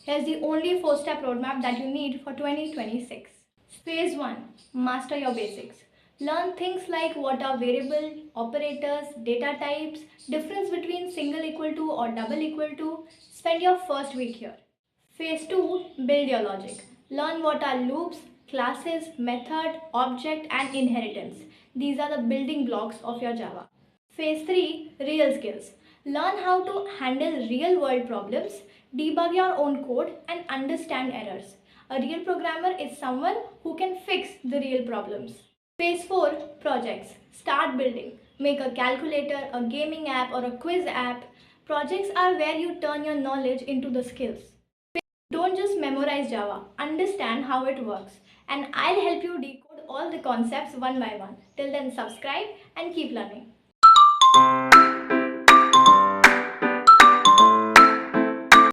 Here's the only 4-step roadmap that you need for 2026. Phase 1. Master your basics. Learn things like what are variable, operators, data types, difference between single equal to or double equal to. Spend your first week here. Phase 2. Build your logic. Learn what are loops, classes, method, object and inheritance. These are the building blocks of your Java. Phase 3. Real skills. Learn how to handle real world problems, debug your own code and understand errors. A real programmer is someone who can fix the real problems. Phase 4. Projects. Start building. Make a calculator, a gaming app or a quiz app. Projects are where you turn your knowledge into the skills. Don't just memorize Java, understand how it works. And I'll help you decode all the concepts one by one. Till then, subscribe and keep learning.